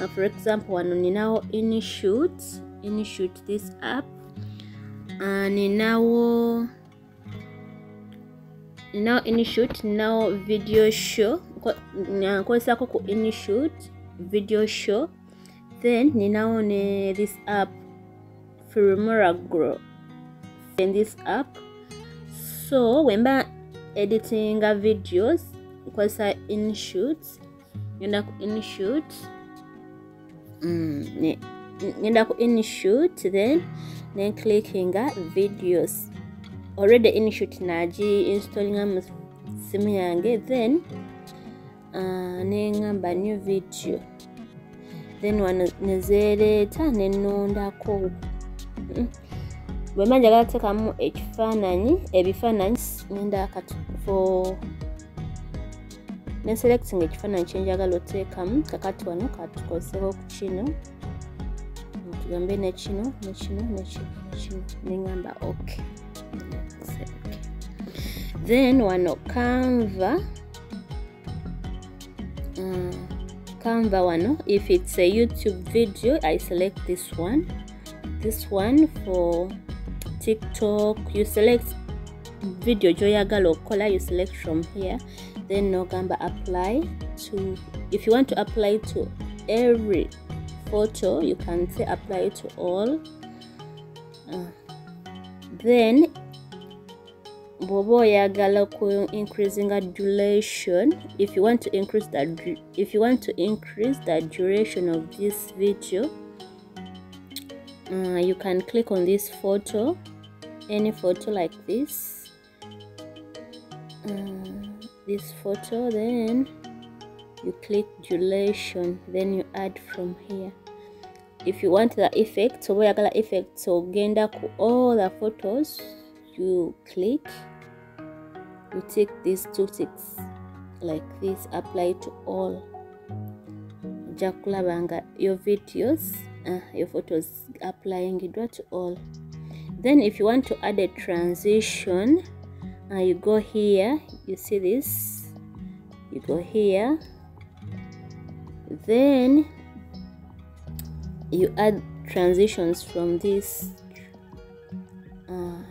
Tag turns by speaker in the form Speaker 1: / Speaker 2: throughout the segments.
Speaker 1: For example, ninawo InShoot this app, ninawo InShoot, ninawo video show, nkozesako ku InShoot video show. Then ninawo this app Filmora Grow in this app. So wemba editing videos nkozesa InShoot, ngenda ku InShoot, ngenda ku InShoot, then clicking videos. Already InShoot naji installing mu simu yange, then nengamba new video, then nezereta nenondako. Bwemba njagala kuteekamu ebifaananyi ngenda for selecting ekifaananyi kyenjagala oteekamu. Kakati wano katukozeseko ku kino, tugambe nekino nengamba okay. Then wano Canva wano, if it's a YouTube video I select this one for TikTok. You select video joyagala okola, you select from here, then nogamba apply to. If you want to apply to every photo, you can say apply to all. Then bobo yagala ku increasing a duration. If you want to increase the duration of this video, you can click on this photo, any photo like this, then you click duration, then you add from here. If you want the effect, so yagala effect, so genda ku all the photos, you click, you take these two ticks like this, apply to all. Jakulabanga your videos, your photos applying it to all. Then if you want to add a transition, you go here, you see this, you go here, then you add transitions from this.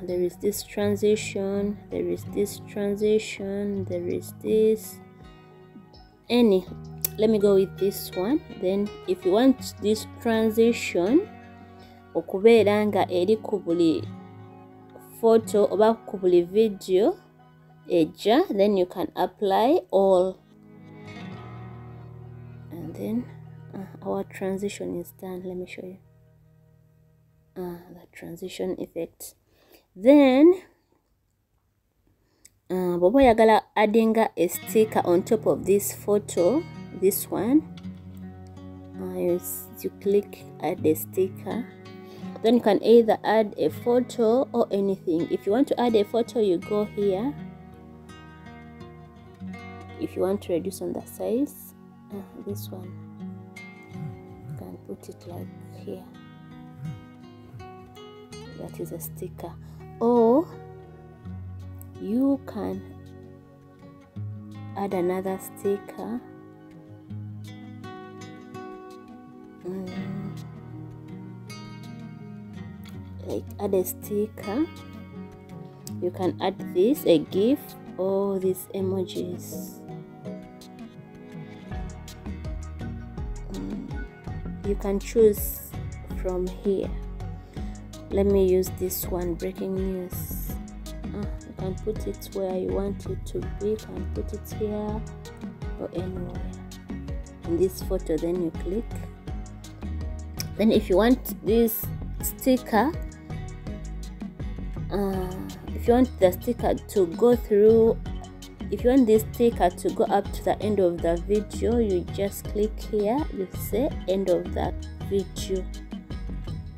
Speaker 1: There is this transition, there is this transition, there is this, any. Let me go with this one. Then if you want this transition okubeera nga eri ku buli photo oba ku buli video ejja, then you can apply all, and then our transition is done. Let me show you the transition effect. Then bobo yagala adding a sticker on top of this photo, this one, you click add a sticker. Then you can either add a photo or anything. If you want to add a photo, you go here. If you want to reduce on the size, this one, you can put it like here. That is a sticker. Or you can add another sticker. Like add a sticker. You can add this, a GIF, or these emojis. You can choose from here. Let me use this one, breaking news. You can put it where you want it to be. You can put it here or anywhere. In this photo, then you click. Then if you want this sticker, if you want the sticker to go through, if you want this sticker to go up to the end of the video, you just click here, you say end of that video,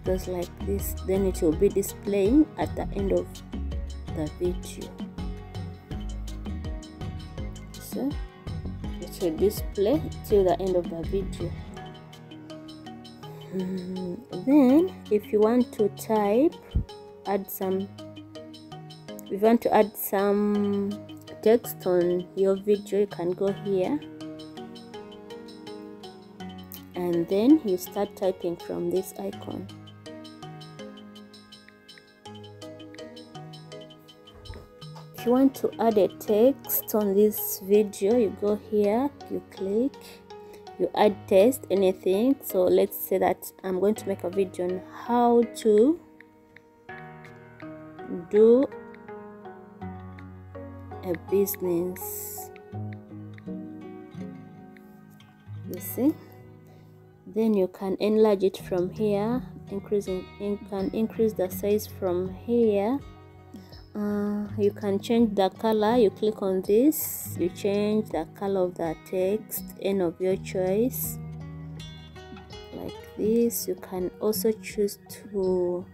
Speaker 1: just like this. Then it will be displaying at the end of the video. So it will display till the end of the video. Then if you want to type, add some, if you want to add some text on your video, you can go here and and then you start typing from this icon. If you want to add a text on this video, you go here, you click, you add text, anything. So let's say that I'm going to make a video on how to do a business, you see. Then you can enlarge it from here, you can increase the size from here. You can change the color. You click on this, you change the color of the text, any of your choice, like this. You can also choose to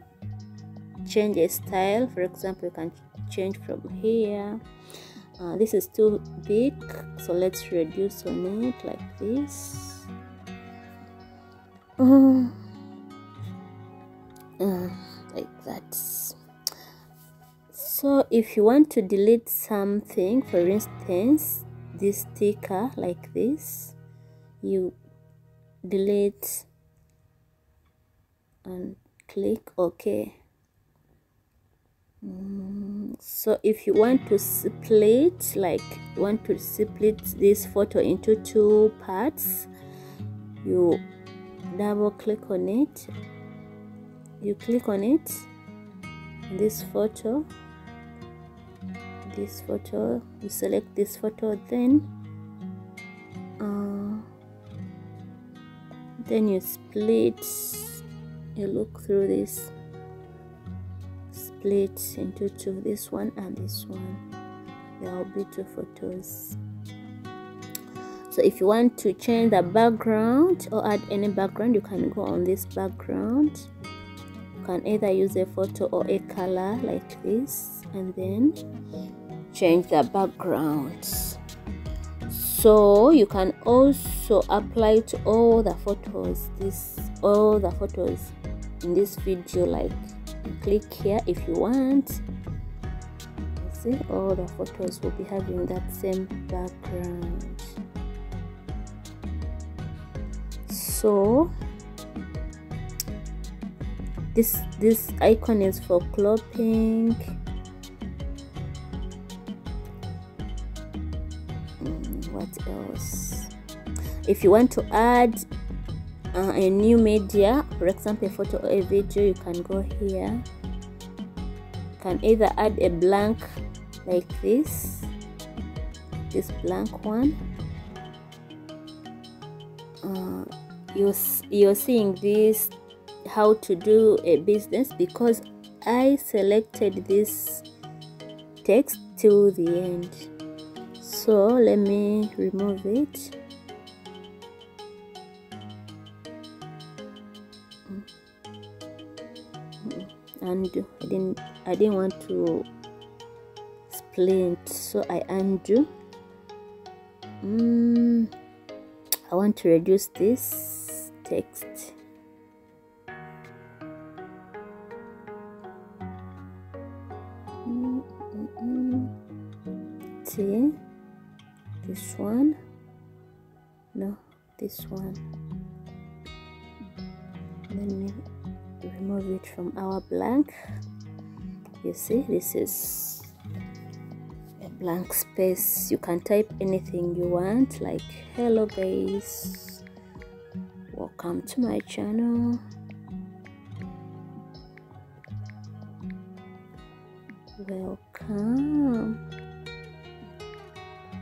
Speaker 1: change a style. For example, you can change from here. This is too big, so let's reduce on it like this. Like that. So if you want to delete something, for instance this sticker like this, you delete and click OK. So if you want to split, like you want to split this photo into two parts, you double click on it, you click on it, this photo, you select this photo, then you split, you look through this, split into two, this one and this one. There will be two photos. So if you want to change the background or add any background, you can go on this background. You can either use a photo or a color like this, and then change the background. So you can also apply to all the photos, all the photos in this video. Like you click here if you want, you see all the photos will be having that same background. So this icon is for cropping. What else? If you want to add a new media, for example a photo or a video, you can go here. You can either add a blank like this blank one. You're seeing this how to do a business, because I selected this text till the end. So let me remove it. Undo. I didn't want to split, so I undo. I want to reduce this text. See this one? No, this one. Let me remove it from our blank. You see, this is a blank space. You can type anything you want, like hello guys, welcome to my channel, welcome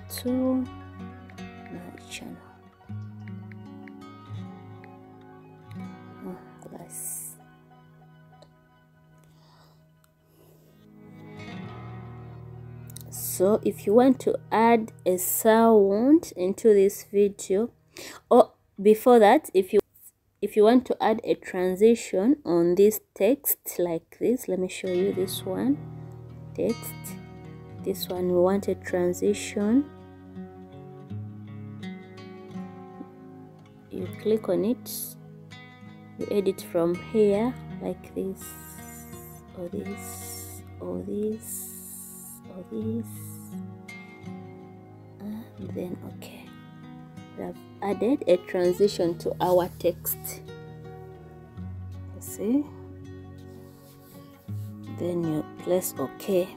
Speaker 1: to my channel. Nice. So if you want to add a sound into this video, or before that, if you want to add a transition on this text like this, let me show you this one. Text, this one, we want a transition. You click on it, you edit from here like this, or this, or this, or this, and then okay. We have added a transition to our text. You see? Then you press OK.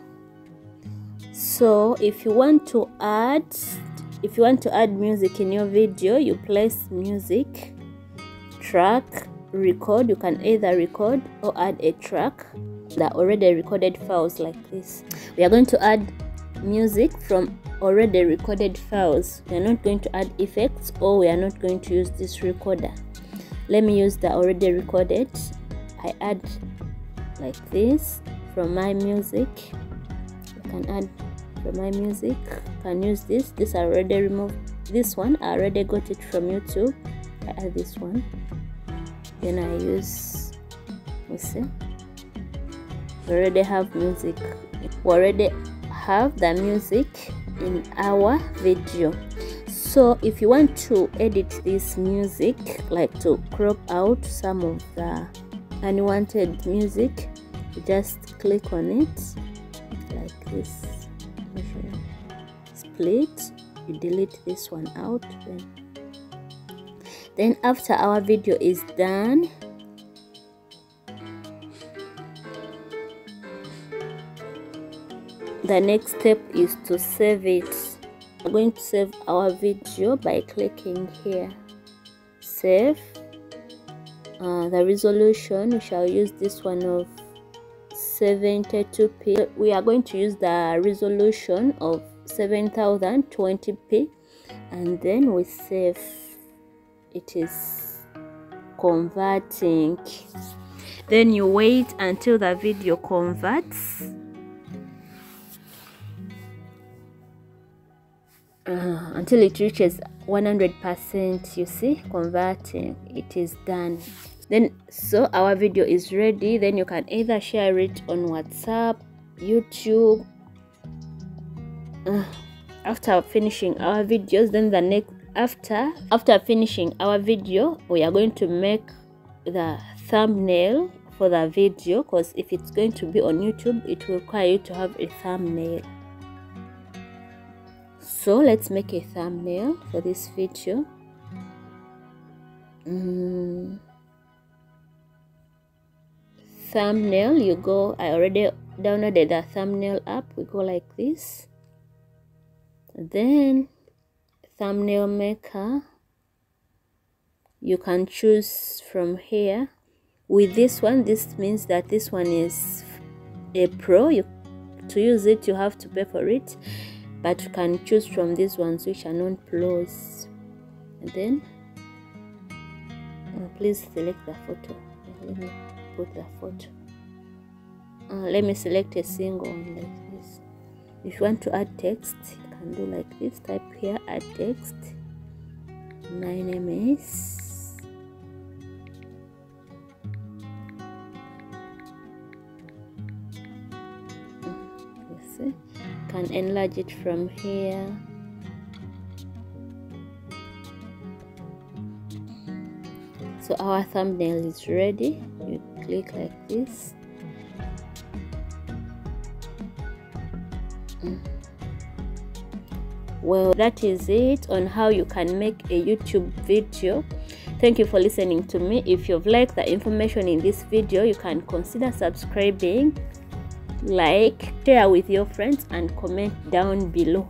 Speaker 1: So if you want to add music in your video, you place music, track, record. You can either record or add a track. The already recorded files like this. We are going to add music from already recorded files. We are not going to add effects, or we are not going to use this recorder. Let me use the already recorded. I add like this from my music. You can add from my music. You can use this. This I already removed. This one I already got it from YouTube. I add this one. Then I use, you see, we already have music. We already have the music in our video. So if you want to edit this music, like to crop out some of the unwanted music, you just click on it like this. Split, you delete this one out. Then after our video is done, the next step is to save it. We're going to save our video by clicking here, save. The resolution, we shall use this one of 720p. We are going to use the resolution of 7020p, and then we save. It is converting. Then you wait until the video converts. Until it reaches 100%. You see, converting. It is done. Then so our video is ready. Then you can either share it on WhatsApp, YouTube. After finishing our videos, then the next after finishing our video, we are going to make the thumbnail for the video, because if it's going to be on YouTube, it will require you to have a thumbnail. So let's make a thumbnail for this video. Thumbnail, you go, I already downloaded the thumbnail app. We go like this. Then thumbnail maker, you can choose from here. With this one, this means that this one is a pro. To use it, you have to pay for it, but you can choose from these ones which are non-pros. And then please select the photo. Let me put the photo. Let me select a single one like this. If you want to add text, you can do like this. Type here, add text. My name is you see, you can enlarge it from here. So our thumbnail is ready. You click like this. Well, that is it on how you can make a YouTube video. Thank you for listening to me. If you've liked the information in this video, you can consider subscribing, like, share with your friends, and comment down below.